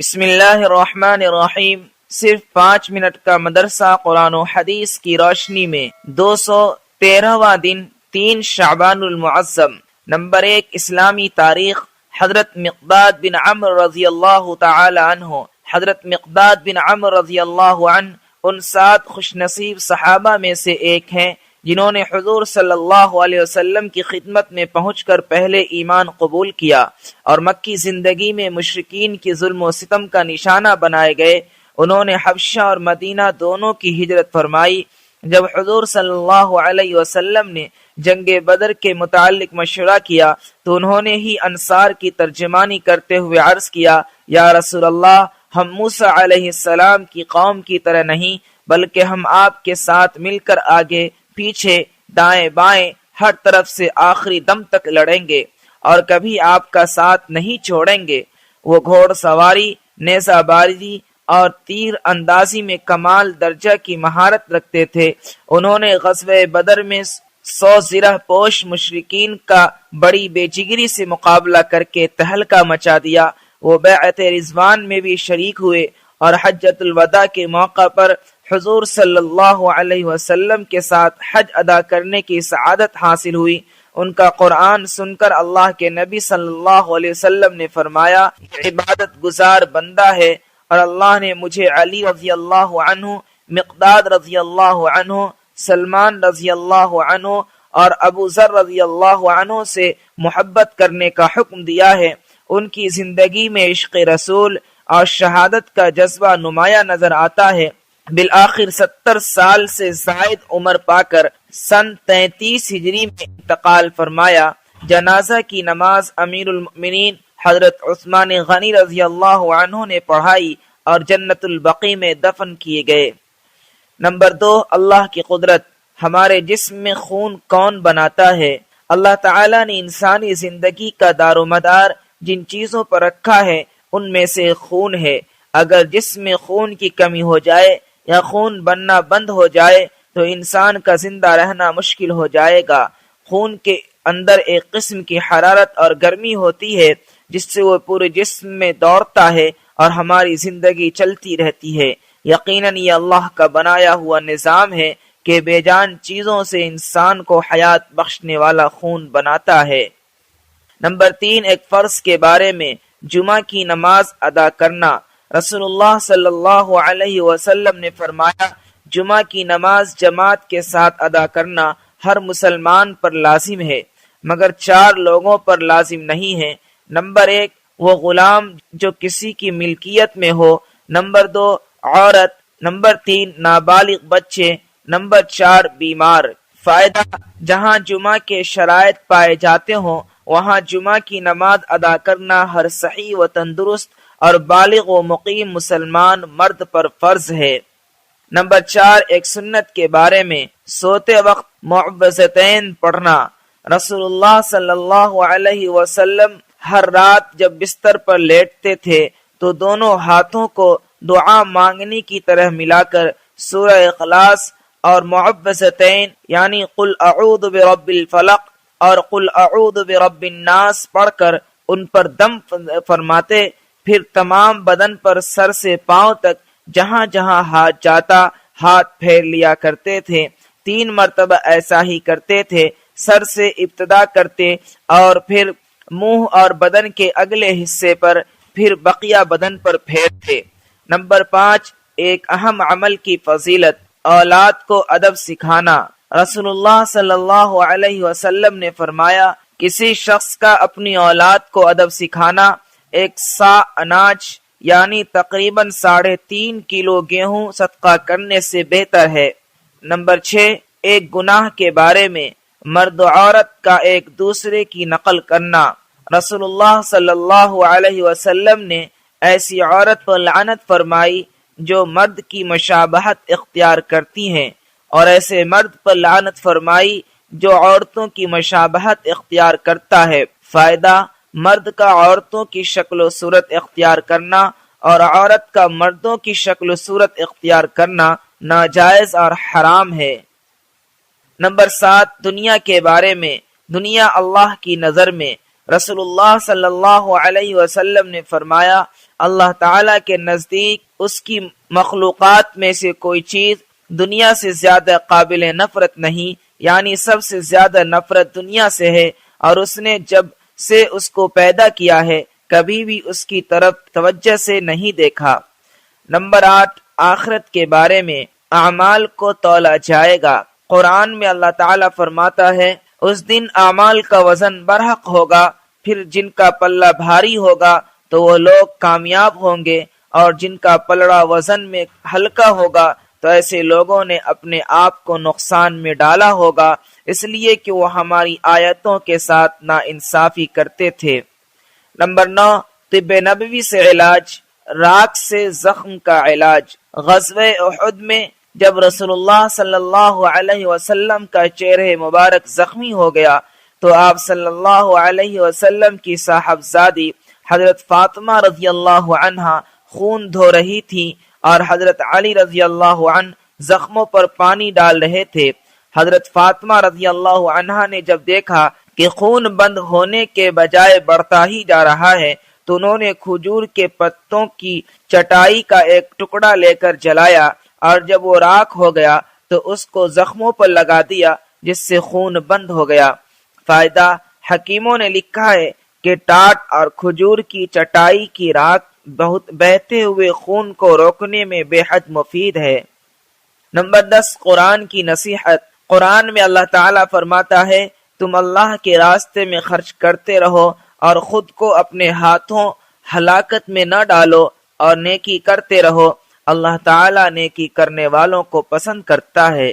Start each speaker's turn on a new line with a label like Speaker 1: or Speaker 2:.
Speaker 1: بسم اللہ الرحمن الرحیم۔ صرف 5 منٹ کا مدرسہ قرآن و حدیث کی روشنی میں 213واں دن 3 شعبان المعظم۔ نمبر 1، اسلامی تاریخ۔ حضرت مقداد بن عمرو رضی اللہ تعالی عنہ حضرت مقداد بن عمرو رضی اللہ عنہ ان 7 خوش نصیب صحابہ میں سے ایک ہیں جنہوں نے حضور صلی اللہ علیہ وسلم کی خدمت میں پہنچ کر پہلے ایمان قبول کیا اور مکی زندگی میں مشرکین کی ظلم و ستم کا نشانہ بنائے گئے۔ انہوں نے حبشہ اور مدینہ دونوں کی ہجرت فرمائی۔ جب حضور صلی اللہ علیہ وسلم نے جنگ بدر کے متعلق مشورہ کیا تو انہوں نے ہی انصار کی ترجمانی کرتے ہوئے عرض کیا، یا رسول اللہ، ہم موسیٰ علیہ السلام کی قوم کی طرح نہیں، بلکہ ہم آپ کے ساتھ مل کر آگے پیچھے دائیں بائیں ہر طرف سے آخری دم تک لڑیں گے اور کبھی آپ کا ساتھ نہیں چھوڑیں گے۔ وہ گھوڑ سواری، نیزہ بازی اور تیر اندازی میں کمال درجہ کی مہارت رکھتے تھے۔ انہوں نے غزوہ بدر میں 100 زرہ پوش مشرکین کا بڑی بے جگری سے مقابلہ کر کے تہلکہ مچا دیا۔ وہ بیعت رضوان میں بھی شریک ہوئے اور حجۃ الوداع کے موقع پر حضور صلی اللہ علیہ وسلم کے ساتھ حج ادا کرنے کی سعادت حاصل ہوئی۔ ان کا قرآن سن کر اللہ کے نبی صلی اللہ علیہ وسلم نے فرمایا، یہ عبادت گزار بندہ ہے اور اللہ نے مجھے علی رضی اللہ عنہ، مقداد رضی اللہ عنہ، سلمان رضی اللہ عنہ اور ابو ذر رضی اللہ عنہ سے محبت کرنے کا حکم دیا ہے۔ ان کی زندگی میں عشق رسول اور شہادت کا جذبہ نمایاں نظر آتا ہے۔ بالآخر 70 سال سے زائد عمر پا کر سن 33 ہجری میں انتقال فرمایا۔ جنازہ کی نماز امیر المؤمنین حضرت عثمان غنی رضی اللہ عنہ نے پڑھائی اور جنت البقیع میں دفن کیے گئے۔ نمبر 2، اللہ کی قدرت۔ ہمارے جسم میں خون کون بناتا ہے؟ اللہ تعالی نے انسانی زندگی کا دار و مدار جن چیزوں پر رکھا ہے ان میں سے خون ہے۔ اگر جسم میں خون کی کمی ہو جائے یا خون بننا بند ہو جائے تو انسان کا زندہ رہنا مشکل ہو جائے گا۔ خون کے اندر ایک قسم کی حرارت اور گرمی ہوتی ہے جس سے وہ پورے جسم میں دوڑتا ہے اور ہماری زندگی چلتی رہتی ہے۔ یقیناً یہ اللہ کا بنایا ہوا نظام ہے کہ بے جان چیزوں سے انسان کو حیات بخشنے والا خون بناتا ہے۔ نمبر 3، ایک فرض کے بارے میں، جمعہ کی نماز ادا کرنا۔ رسول اللہ صلی اللہ علیہ وسلم نے فرمایا، جمعہ کی نماز جماعت کے ساتھ ادا کرنا ہر مسلمان پر لازم ہے، مگر 4 لوگوں پر لازم نہیں ہے۔ نمبر 1، وہ غلام جو کسی کی ملکیت میں ہو۔ نمبر 2، عورت۔ نمبر 3، نابالغ بچے۔ نمبر 4، بیمار۔ فائدہ، جہاں جمعہ کے شرائط پائے جاتے ہوں وہاں جمعہ کی نماز ادا کرنا ہر صحیح و تندرست اور بالغ و مقیم مسلمان مرد پر فرض ہے۔ نمبر 4، ایک سنت کے بارے میں، سوتے وقت معوذتین پڑھنا۔ رسول اللہ صلی اللہ علیہ وسلم ہر رات جب بستر پر لیٹتے تھے تو دونوں ہاتھوں کو دعا مانگنے کی طرح ملا کر سورہ اخلاص اور معوذتین یعنی قل اعوذ برب الفلق اور قل اعوذ برب الناس پڑھ کر ان پر دم فرماتے، پھر تمام بدن پر سر سے پاؤں تک جہاں جہاں ہاتھ جاتا ہاتھ پھیر لیا کرتے تھے۔ 3 مرتبہ ایسا ہی کرتے تھے، سر سے ابتدا کرتے اور پھر منہ اور بدن کے اگلے حصے پر، پھر بقیہ بدن پر پھیرتے۔ نمبر 5، ایک اہم عمل کی فضیلت، اولاد کو ادب سکھانا۔ رسول اللہ صلی اللہ علیہ وسلم نے فرمایا، کسی شخص کا اپنی اولاد کو ادب سکھانا 1 صاع اناج یعنی تقریباً 3.5 کلو گیہوں صدقہ کرنے سے بہتر ہے۔ نمبر 6، ایک گناہ کے بارے میں، مرد و عورت کا ایک دوسرے کی نقل کرنا۔ رسول اللہ صلی اللہ علیہ وسلم نے ایسی عورت پر لعنت فرمائی جو مرد کی مشابہت اختیار کرتی ہیں، اور ایسے مرد پر لعنت فرمائی جو عورتوں کی مشابہت اختیار کرتا ہے۔ فائدہ، مرد کا عورتوں کی شکل و صورت اختیار کرنا اور عورت کا مردوں کی شکل و صورت اختیار کرنا ناجائز اور حرام ہے۔ نمبر 7، دنیا کے بارے میں، دنیا اللہ کی نظر میں۔ رسول اللہ صلی اللہ علیہ وسلم نے فرمایا، اللہ تعالیٰ کے نزدیک اس کی مخلوقات میں سے کوئی چیز دنیا سے زیادہ قابل نفرت نہیں، یعنی سب سے زیادہ نفرت دنیا سے ہے، اور اس نے جب سے اس کو پیدا کیا ہے کبھی بھی اس کی طرف توجہ سے نہیں دیکھا۔ نمبر 8، آخرت کے بارے میں اعمال کو تولا جائے گا۔ قرآن میں اللہ تعالیٰ فرماتا ہے اس دن اعمال کا وزن برحق ہوگا، پھر جن کا پلہ بھاری ہوگا تو وہ لوگ کامیاب ہوں گے، اور جن کا پلڑا وزن میں ہلکا ہوگا تو ایسے لوگوں نے اپنے آپ کو نقصان میں ڈالا ہوگا، اس لیے کہ وہ ہماری آیتوں کے ساتھ ناانصافی کرتے تھے۔ نمبر 9، طب نبوی سے علاج، راکھ سے زخم کا علاج۔ غزوہ احد میں جب رسول اللہ صلی اللہ علیہ وسلم کا چہرہ مبارک زخمی ہو گیا تو آپ صلی اللہ علیہ وسلم کی صاحبزادی حضرت فاطمہ رضی اللہ عنہا خون دھو رہی تھی اور حضرت علی رضی اللہ عنہ زخموں پر پانی ڈال رہے تھے۔ حضرت فاطمہ رضی اللہ عنہا نے جب دیکھا کہ خون بند ہونے کے بجائے بڑھتا ہی جا رہا ہے تو انہوں نے کھجور کے پتوں کی چٹائی کا ایک ٹکڑا لے کر جلایا، اور جب وہ راکھ ہو گیا تو اس کو زخموں پر لگا دیا جس سے خون بند ہو گیا۔ فائدہ، حکیموں نے لکھا ہے کہ ٹاٹ اور کھجور کی چٹائی کی راکھ بہت بہتے ہوئے خون کو روکنے میں بے حد مفید ہے۔ نمبر 10، قرآن کی نصیحت۔ قرآن میں اللہ تعالیٰ فرماتا ہے تم اللہ کے راستے میں خرچ کرتے رہو اور خود کو اپنے ہاتھوں ہلاکت میں نہ ڈالو اور نیکی کرتے رہو، اللہ تعالیٰ نیکی کرنے والوں کو پسند کرتا ہے۔